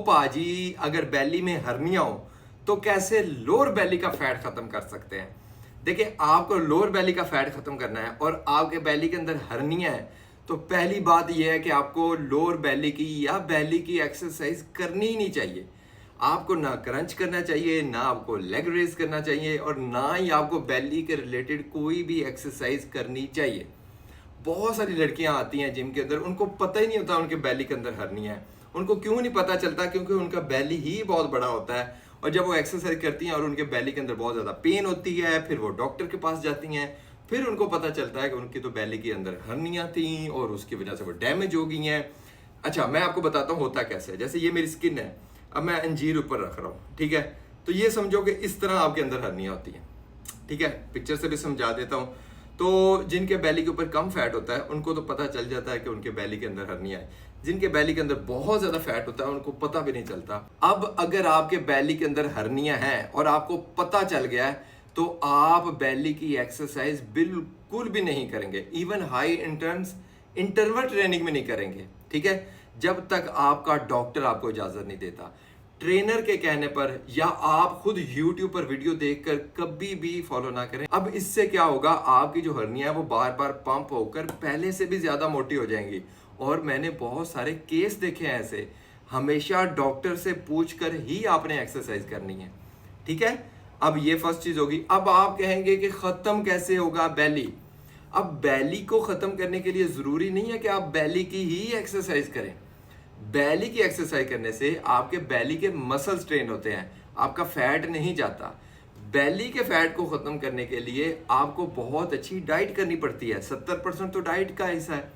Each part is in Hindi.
पाजी, अगर बेली में हर्निया हो तो कैसे लोअर बेली का फैट खत्म कर सकते हैं। देखिए, आपको लोअर बेली का फैट खत्म करना है और आपके बेली के अंदर हर्निया है, तो पहली बात यह है कि आपको लोअर बेली की या बेली की एक्सरसाइज करनी ही नहीं चाहिए। आपको ना क्रंच करना चाहिए, ना आपको लेग रेज करना चाहिए, और ना ही आपको बेली के रिलेटेड कोई भी एक्सरसाइज करनी चाहिए। बहुत सारी लड़कियां आती हैं जिम के अंदर, उनको पता ही नहीं होता उनके बेली के अंदर हर्निया है। उनको क्यों नहीं पता चलता? क्योंकि उनका बेली ही बहुत बड़ा होता है, और जब वो एक्सरसाइज करती हैं और उनके बेली के अंदर बहुत ज़्यादा पेन होती है, फिर वो डॉक्टर के पास जाती हैं, फिर उनको पता चलता है कि उनकी तो बेली के अंदर हर्निया थी और उसकी वजह से वो डैमेज हो गई हैं। अच्छा, मैं आपको बताता हूँ होता कैसे है। जैसे ये मेरी स्किन है, अब मैं अंजीर ऊपर रख रहा हूँ, ठीक है, तो ये समझो कि इस तरह आपके अंदर हर्निया होती है, ठीक है। पिक्चर से भी समझा देता हूँ। तो जिनके बेली के ऊपर कम फैट होता है उनको तो पता चल जाता है कि उनके बेली के अंदर हर्निया है। जिनके बेली के अंदर बहुत ज्यादा फैट होता है उनको पता भी नहीं चलता। अब अगर आपके बेली के अंदर हर्निया है और आपको पता चल गया है, तो आप बेली की एक्सरसाइज बिल्कुल भी नहीं करेंगे, इवन हाई इंटरवल ट्रेनिंग में नहीं करेंगे, ठीक है, जब तक आपका डॉक्टर आपको इजाजत नहीं देता। ट्रेनर के कहने पर या आप खुद YouTube पर वीडियो देखकर कभी भी फॉलो ना करें। अब इससे क्या होगा, आपकी जो हर्निया है वो बार बार पंप होकर पहले से भी ज्यादा मोटी हो जाएंगी। और मैंने बहुत सारे केस देखे हैं ऐसे। हमेशा डॉक्टर से पूछकर ही आपने एक्सरसाइज करनी है, ठीक है। अब ये फर्स्ट चीज होगी। अब आप कहेंगे कि खत्म कैसे होगा बेली? अब बेली को खत्म करने के लिए जरूरी नहीं है कि आप बेली की ही एक्सरसाइज करें। बेली की एक्सरसाइज करने से आपके बेली के मसल स्ट्रेन होते हैं, आपका फैट नहीं जाता। बेली के फैट को खत्म करने के लिए आपको बहुत अच्छी डाइट करनी पड़ती है, 70% तो डाइट का हिस्सा है,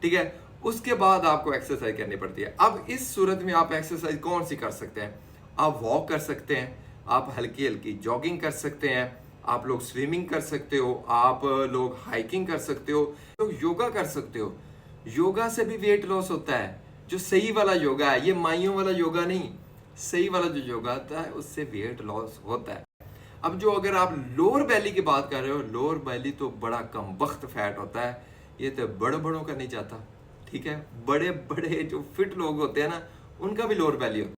ठीक है। उसके बाद आपको एक्सरसाइज करनी पड़ती है। अब इस सूरत में आप एक्सरसाइज कौन सी कर सकते हैं? आप वॉक कर सकते हैं, आप हल्की हल्की जॉगिंग कर सकते हैं, आप लोग स्विमिंग कर सकते हो, आप लोग हाइकिंग कर सकते हो, तो योगा कर सकते हो। योगा से भी वेट लॉस होता है, जो सही वाला योगा है, ये माइयों वाला योगा नहीं, सही वाला जो योगा होता है उससे वेट लॉस होता है। अब जो अगर आप लोअर बेली की बात कर रहे हो, लोअर बेली तो बड़ा कम वक्त फैट होता है, ये तो बड़े बड़ों का नहीं जाता, ठीक है। बड़े बड़े जो फिट लोग होते हैं ना, उनका भी लोअर बेली होता है।